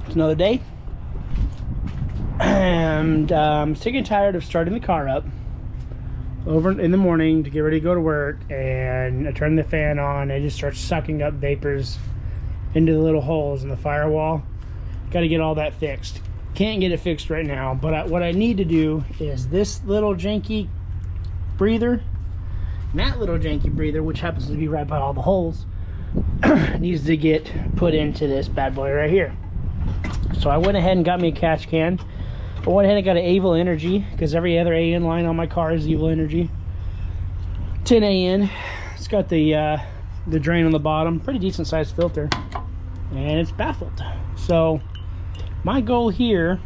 It's another day. And I'm sick and tired of starting the car up over in the morning to get ready to go to work, and I turn the fan on and it just starts sucking up vapors into the little holes in the firewall. Got to get all that fixed. Can't get it fixed right now, but what I need to do is this little janky breather, and that little janky breather, which happens to be right by all the holes, needs to get put into this bad boy right here. So I went ahead and got me a catch can. I went ahead and got an Evil Energy, because every other AN line on my car is Evil Energy. 10 AN. It's got the drain on the bottom. Pretty decent sized filter. And it's baffled. So my goal here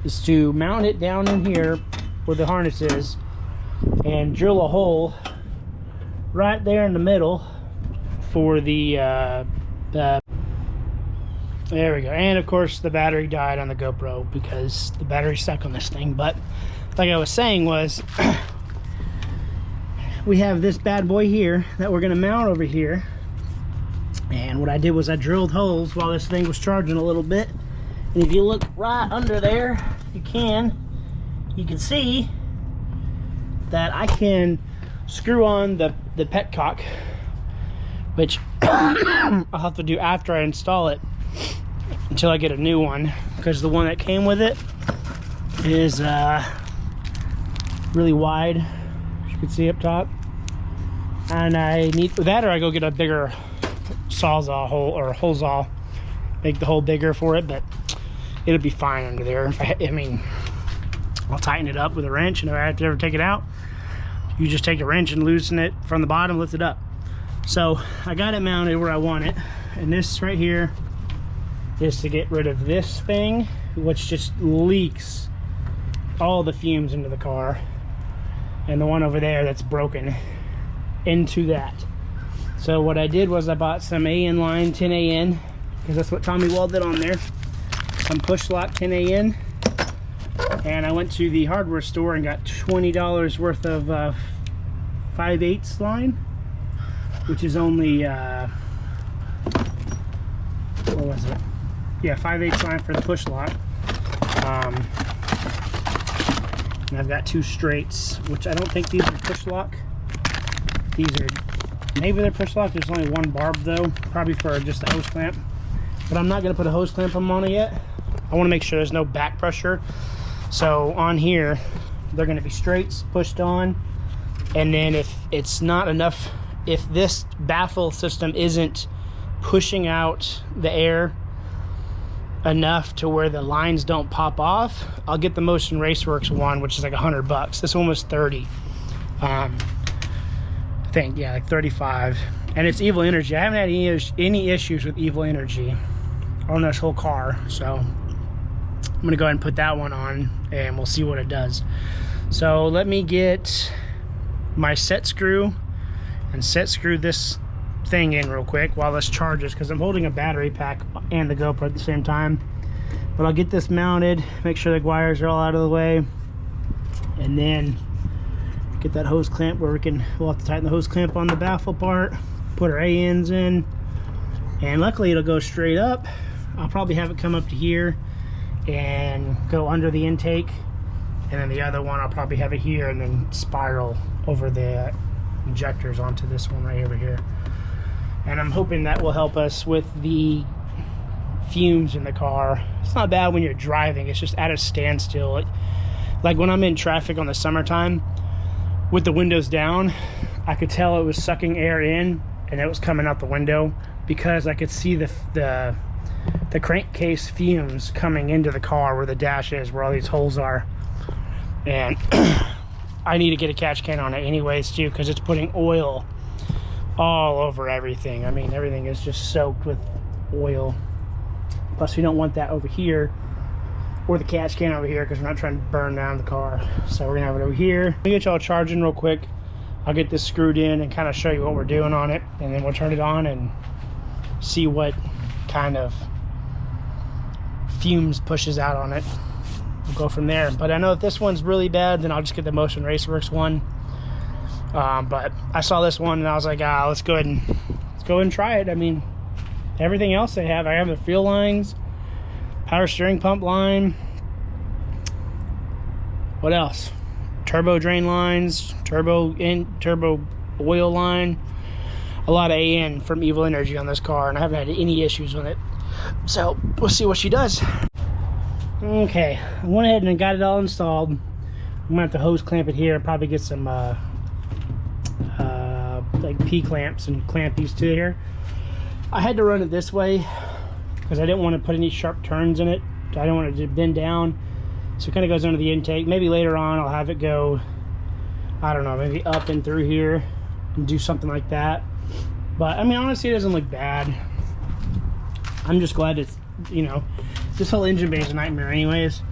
is to mount it down in here where the harness is and drill a hole right there in the middle for the there we go. And of course the battery died on the GoPro because the battery's stuck on this thing. But like I was saying was we have this bad boy here that we're going to mount over here. And what I did was I drilled holes while this thing was charging a little bit. And if you look right under there, if you can see that I can screw on the petcock, which I'll have to do after I install it until I get a new one, because the one that came with it is really wide, as you can see up top. And I need that, or I go get a bigger sawzall hole or hole saw, make the hole bigger for it, but it'll be fine under there. I mean, I'll tighten it up with a wrench, and if I have to ever take it out, you just take a wrench and loosen it from the bottom, lift it up. So I got it mounted where I want it, and this right here is to get rid of this thing, which just leaks all the fumes into the car, and the one over there that's broken into that. So what I did was I bought some AN line, 10 AN, because that's what Tommy welded on there. Some push lock 10 AN. And I went to the hardware store and got $20 worth of 5/8 line, which is only, what was it? Yeah, 5/8 line for the push lock. And I've got 2 straights, which I don't think these are push lock. These are, maybe they're push lock. There's only one barb though, probably for just a hose clamp. But I'm not gonna put a hose clamp on it yet. I wanna make sure there's no back pressure. So on here, they're gonna be straights pushed on. And then if it's not enough, if this baffle system isn't pushing out the air enough to where the lines don't pop off, I'll get the Motion Raceworks one, which is like $100. This one was 30. I think, yeah, like 35. And it's Evil Energy. I haven't had any issues with Evil Energy on this whole car, so I'm gonna go ahead and put that one on and we'll see what it does. So let me get my set screw and set screw this thing in real quick while this charges, because I'm holding a battery pack and the GoPro at the same time. But I'll get this mounted, make sure the wires are all out of the way, and then get that hose clamp where we'll have to tighten the hose clamp on the baffle part, put our ANs in, and luckily it'll go straight up. I'll probably have it come up to here and go under the intake, and then the other one I'll probably have it here and then spiral over the injectors onto this one right over here. And I'm hoping that will help us with the fumes in the car. It's not bad when you're driving, it's just at a standstill. Like when I'm in traffic on the summertime with the windows down, I could tell it was sucking air in and it was coming out the window, because I could see the crankcase fumes coming into the car where the dash is, where all these holes are. And I need to get a catch can on it anyways too, because it's putting oil all over everything. I mean, everything is just soaked with oil. Plus we don't want that over here, or the catch can over here, because we're not trying to burn down the car. So we're gonna have it over here. Let me get y'all charging real quick. I'll get this screwed in and kind of show you what we're doing on it, and then we'll turn it on and see what kind of fumes pushes out on it. We'll go from there. But I know if this one's really bad, then I'll just get the Motion Raceworks one. But I saw this one and I was like, let's go ahead and try it. I mean, everything else I have the fuel lines, power steering pump line. What else? Turbo drain lines, turbo oil line. A lot of AN from Evil Energy on this car, and I haven't had any issues with it. So we'll see what she does. Okay, I went ahead and got it all installed. I'm gonna have to hose clamp it here, probably get some like P clamps and clamp these two here. I had to run it this way because I didn't want to put any sharp turns in it. I don't want it to bend down, so it kind of goes under the intake. Maybe later on I'll have it go, I don't know, maybe up and through here and do something like that. But I mean, honestly, it doesn't look bad. I'm just glad it's, you know, this whole engine bay is a nightmare anyways,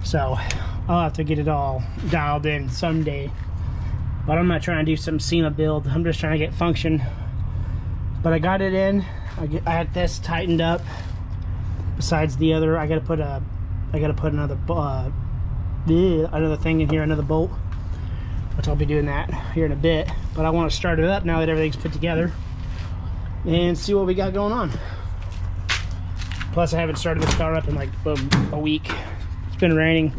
so I'll have to get it all dialed in someday. But I'm not trying to do some SEMA build. I'm just trying to get function. But I got it in. I had this tightened up. Besides the other, I gotta put another thing in here, another bolt, which I'll be doing that here in a bit. But I want to start it up now that everything's put together and see what we got going on. Plus, I haven't started this car up in like a week. It's been raining,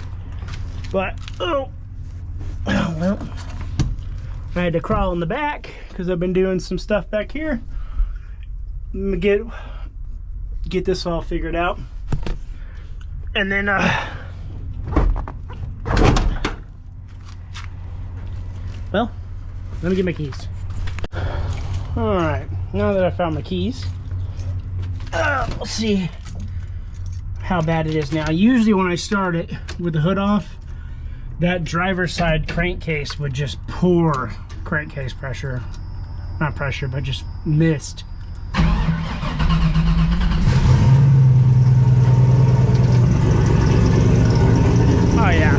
but oh well. I had to crawl in the back because I've been doing some stuff back here. I'm gonna get this all figured out, and then well, let me get my keys. All right, now that I found my keys, let's see how bad it is now. Usually when I start it with the hood off, that driver's side crankcase would just pour crankcase pressure. Not pressure, but just mist. Oh yeah.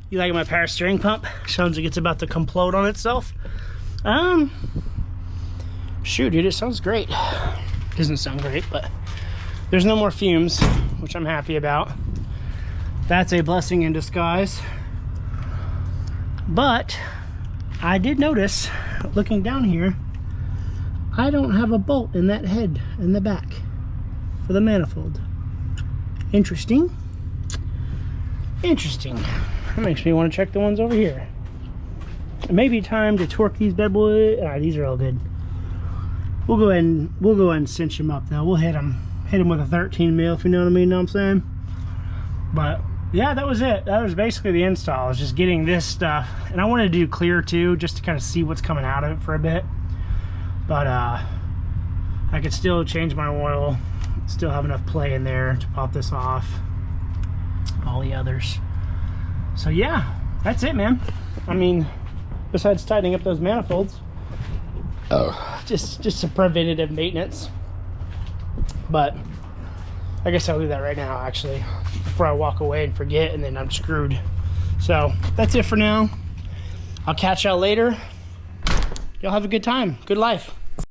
You like my power steering pump? Sounds like it's about to implode on itself. Shoot, dude, it sounds great. Doesn't sound great, but there's no more fumes, which I'm happy about. That's a blessing in disguise. But I did notice, looking down here, I don't have a bolt in that head in the back for the manifold. Interesting. Interesting. That makes me want to check the ones over here. It may be time to torque these bad boys. These are all good. We'll go ahead and cinch them up though. We'll hit them with a 13 mil, if you know what I mean. Know what I'm saying? But yeah, that was it. That was basically the install. I was just getting this stuff, and I wanted to do clear too, just to kind of see what's coming out of it for a bit. But I could still change my oil, still have enough play in there to pop this off. All the others. So yeah, that's it, man. I mean, besides tightening up those manifolds, just some preventative maintenance. But I guess I'll do that right now, actually, before I walk away and forget, and then I'm screwed. So that's it for now. I'll catch y'all later. Y'all have a good time. Good life.